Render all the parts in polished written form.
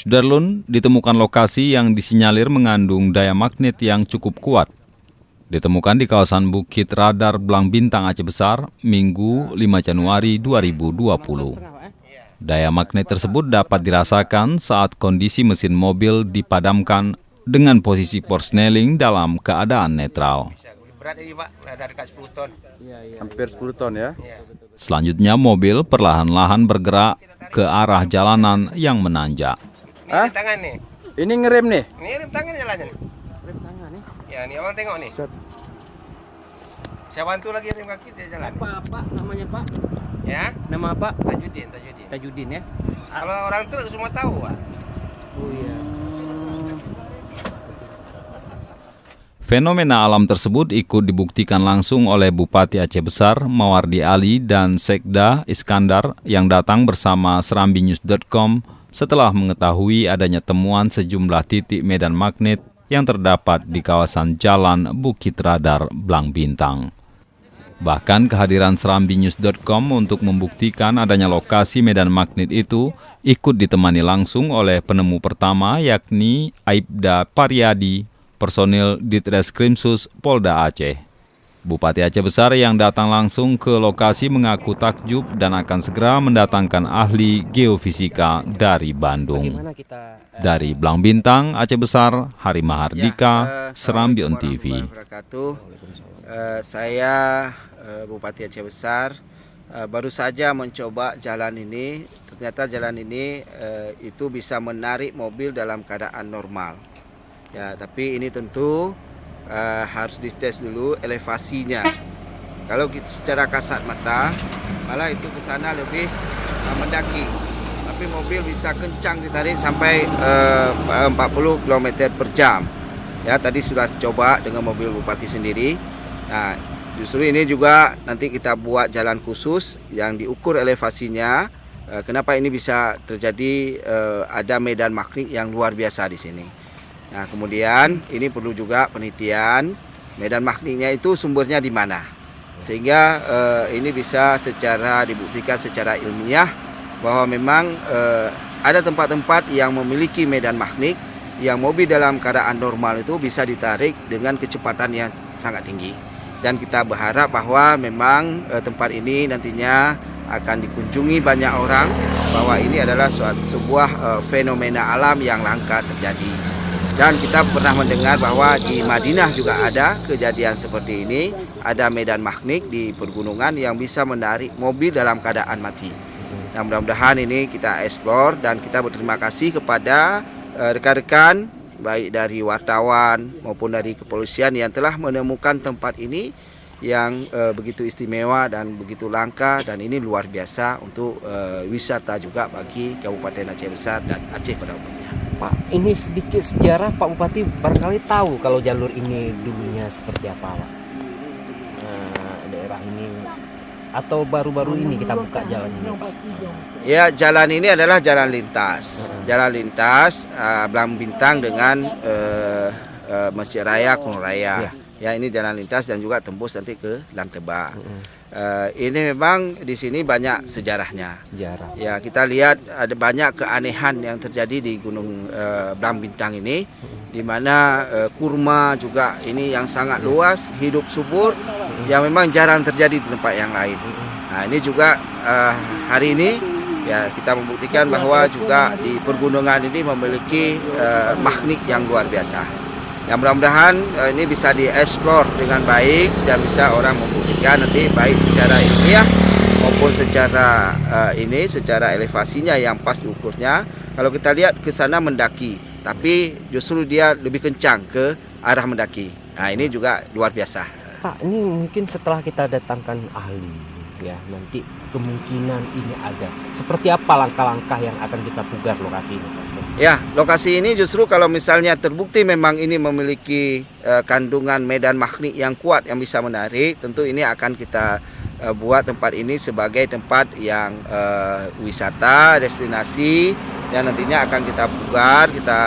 Sudarlun, ditemukan lokasi yang disinyalir mengandung daya magnet yang cukup kuat. Ditemukan di kawasan Bukit Radar Blang Bintang Aceh Besar, Minggu 5 Januari 2020. Daya magnet tersebut dapat dirasakan saat kondisi mesin mobil dipadamkan dengan posisi Porsnelling dalam keadaan netral. Berat ini Pak, ada dekat 10 ton. Hampir 10 ton ya. Selanjutnya mobil perlahan-lahan bergerak ke arah jalanan yang menanjak. Ini rem tangan nih. Ini ngerem nih. Ini rem tangan jalannya nih. Rem tangan nih. Ya, nih abang tengok nih. Saya bantu lagi rem kaki dia jalan. Apa namanya Pak? Ya, Nama apa? Tajudin. Tajudin ya? Kalau orang truk semua tahu, Pak. Oh iya. Fenomena alam tersebut ikut dibuktikan langsung oleh Bupati Aceh Besar Mawardi Ali dan Sekda Iskandar yang datang bersama serambinews.com setelah mengetahui adanya temuan sejumlah titik medan magnet yang terdapat di kawasan Jalan Bukit Radar Blang Bintang. Bahkan kehadiran serambinews.com untuk membuktikan adanya lokasi medan magnet itu ikut ditemani langsung oleh penemu pertama yakni Aibda Paryadi, personil Ditreskrimsus Polda Aceh. Bupati Aceh Besar yang datang langsung ke lokasi mengaku takjub dan akan segera mendatangkan ahli geofisika dari Bandung. Dari Blang Bintang, Aceh Besar, Hari Mahardika, Serambi.on TV. Saya Bupati Aceh Besar baru saja mencoba jalan ini. Ternyata jalan ini itu bisa menarik mobil dalam keadaan normal. Ya, tapi ini tentu harus dites dulu elevasinya. Kalau secara kasat mata, malah itu ke sana lebih mendaki. Tapi mobil bisa kencang ditarik sampai 40 km per jam. Ya, tadi sudah coba dengan mobil Bupati sendiri. Nah, justru ini juga nanti kita buat jalan khusus yang diukur elevasinya. Kenapa ini bisa terjadi ada medan magnet yang luar biasa di sini. Nah, kemudian ini perlu juga penelitian medan magnetnya itu sumbernya di mana, sehingga ini bisa secara dibuktikan secara ilmiah bahwa memang ada tempat-tempat yang memiliki medan magnet yang mobil dalam keadaan normal itu bisa ditarik dengan kecepatan yang sangat tinggi. Dan kita berharap bahwa memang tempat ini nantinya akan dikunjungi banyak orang, bahwa ini adalah sebuah fenomena alam yang langka terjadi. Dan kita pernah mendengar bahwa di Madinah juga ada kejadian seperti ini. Ada medan magnet di pergunungan yang bisa menarik mobil dalam keadaan mati. Nah, mudah-mudahan ini kita eksplor dan kita berterima kasih kepada rekan-rekan baik dari wartawan maupun dari kepolisian yang telah menemukan tempat ini yang begitu istimewa dan begitu langka, dan ini luar biasa untuk wisata juga bagi Kabupaten Aceh Besar dan Aceh pada umumnya. Pak, ini sedikit sejarah Pak Bupati barangkali tahu kalau jalur ini dulunya seperti apa Pak? Daerah ini atau baru-baru ini kita buka jalan ini Pak? Ya, jalan ini adalah jalan lintas. Jalan lintas Blang Bintang dengan Masjid Raya Kuno Raya. Ya, ini jalan lintas dan juga tembus nanti ke Lanteba. Ini memang di sini banyak sejarahnya. Ya, kita lihat ada banyak keanehan yang terjadi di Gunung Blang Bintang ini, di mana kurma juga ini yang sangat luas, hidup subur, yang memang jarang terjadi di tempat yang lain. Nah, ini juga hari ini ya kita membuktikan bahwa juga di pergunungan ini memiliki magnet yang luar biasa. Yang mudah-mudahan ini bisa dieksplor dengan baik dan bisa orang membuktikan nanti baik secara ilmiah maupun secara secara elevasinya yang pas diukurnya. Kalau kita lihat ke sana mendaki, tapi justru dia lebih kencang ke arah mendaki. Nah, ini juga luar biasa. Pak, ini mungkin setelah kita datangkan ahli, ya nanti kemungkinan ini ada. Seperti apa langkah-langkah yang akan kita pugar lokasi ini Pak? Ya, lokasi ini justru kalau misalnya terbukti memang ini memiliki kandungan medan magnet yang kuat yang bisa menarik, tentu ini akan kita buat tempat ini sebagai tempat yang wisata, destinasi, yang nantinya akan kita pugar, kita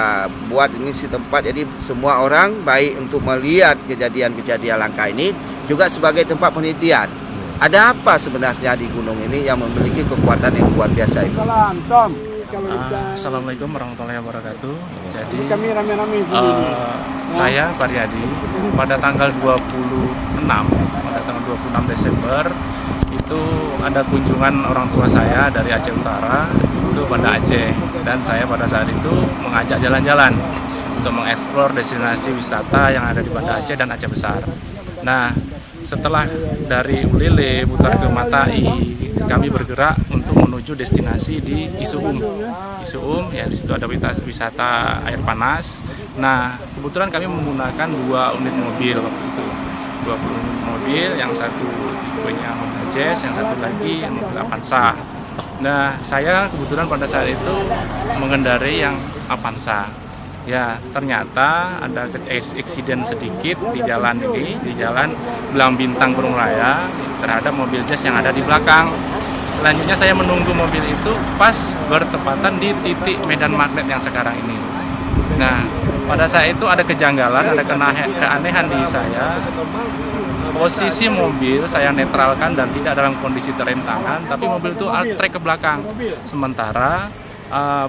buat ini si tempat jadi semua orang baik untuk melihat kejadian-kejadian langka ini juga sebagai tempat penelitian. Ada apa sebenarnya di gunung ini yang memiliki kekuatan yang luar biasa itu? Assalamualaikum warahmatullahi wabarakatuh. Jadi saya Pariadi pada tanggal 26 Desember itu ada kunjungan orang tua saya dari Aceh Utara itu Banda Aceh, dan saya pada saat itu mengajak jalan-jalan untuk mengeksplor destinasi wisata yang ada di Banda Aceh dan Aceh Besar. Nah, setelah dari Ulele putar ke Matai, kami bergerak untuk menuju destinasi di Isuum. Isuum ya, di situ ada wisata air panas. Nah, kebetulan kami menggunakan 2 unit mobil waktu itu. 2 unit mobil, yang satu tipenya Honda Jazz, yang satu lagi mobil Avanza. Nah, saya kebetulan pada saat itu mengendarai yang Avanza. Ya, ternyata ada eksiden sedikit di jalan ini, di jalan Belang Bintang Gunung Raya terhadap mobil Jazz yang ada di belakang. Selanjutnya saya menunggu mobil itu pas bertepatan di titik medan magnet yang sekarang ini. Nah, pada saat itu ada kejanggalan, ada keanehan di saya. Posisi mobil saya netralkan dan tidak dalam kondisi terrem tangan, tapi mobil itu trek ke belakang. Sementara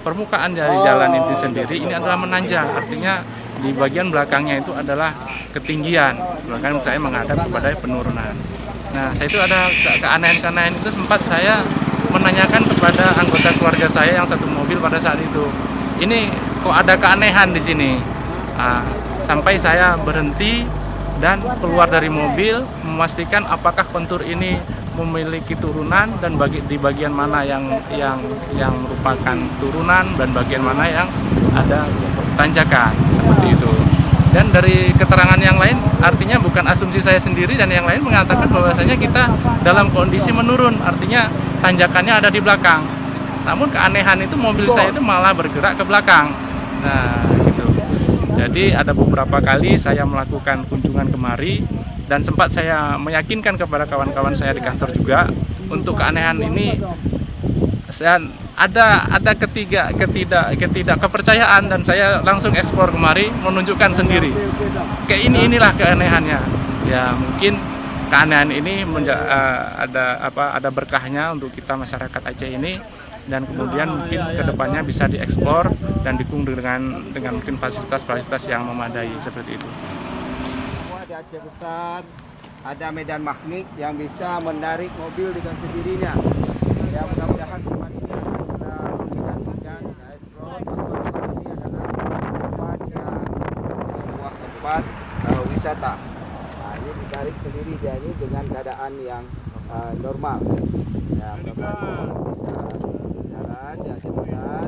permukaan dari jalan itu sendiri ini adalah menanjak, artinya di bagian belakangnya itu adalah ketinggian, bahkan saya menghadap kepada penurunan. Nah, saya itu ada keanehan-keanehan itu, sempat saya menanyakan kepada anggota keluarga saya yang satu mobil pada saat itu, ini kok ada keanehan di sini. Sampai saya berhenti dan keluar dari mobil memastikan apakah kontur ini memiliki turunan dan di bagian mana yang merupakan turunan dan bagian mana yang ada tanjakan, seperti itu. Dan dari keterangan yang lain, artinya bukan asumsi saya sendiri, dan yang lain mengatakan bahwasanya kita dalam kondisi menurun, artinya tanjakannya ada di belakang. Namun keanehan itu mobil saya itu malah bergerak ke belakang. Nah, gitu. Jadi ada beberapa kali saya melakukan kunjungan kemari, dan sempat saya meyakinkan kepada kawan-kawan saya di kantor juga untuk keanehan ini. Saya ada ketidakkepercayaan, dan saya langsung eksplor kemari menunjukkan sendiri. Inilah keanehannya. Ya, mungkin keanehan ini ada berkahnya untuk kita masyarakat Aceh ini, dan kemudian mungkin kedepannya bisa dieksplor dan didukung dengan mungkin fasilitas-fasilitas yang memadai seperti itu. Di Aceh Besar ada medan magnet yang bisa menarik mobil dengan sendirinya. Ya, mudah-mudahan tempat ini akan kita kombinasikan, kita eksplor. Ini adalah sebuah tempat wisata. Nah, ini ditarik sendiri dia ini dengan keadaan yang normal. Ya, mudah-mudahan bisa berjalan di Aceh Besar.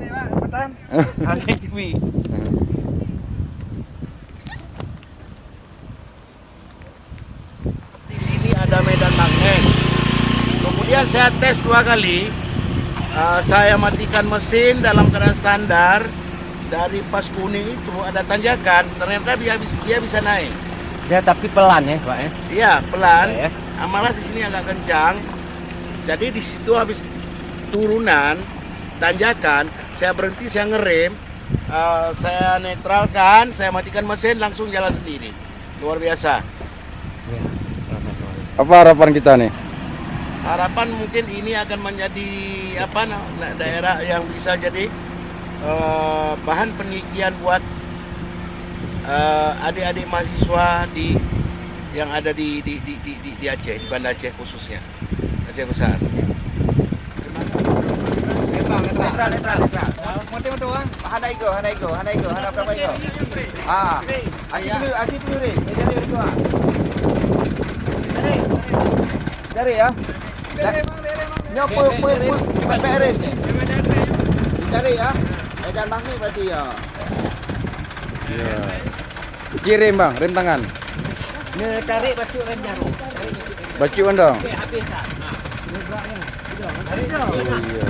Ada medan magnet. Kemudian saya tes 2 kali. Saya matikan mesin dalam keadaan standar. Dari pas kuning itu ada tanjakan, ternyata dia bisa naik. Ya, tapi pelan ya, Pak ya. Iya, pelan. Ya. Malah di sini agak kencang. Jadi di situ habis turunan tanjakan, saya berhenti, saya ngerem, saya netralkan, saya matikan mesin, langsung jalan sendiri. Luar biasa. Apa harapan kita nih? Harapan mungkin ini akan menjadi daerah yang bisa jadi bahan penelitian buat adik-adik mahasiswa yang ada di Aceh, di Banda Aceh khususnya, Aceh Besar. Netral. Motor. Hana iko. Hana berapa iko? Asyik dulu deh. Dari ya. Nyopo PRN. Cari ya. Medan magnet berarti ya. Iya. Kirim bang, rem tangan. Cari baju rem jarum. Bacuan dong. Habis. Oh iya.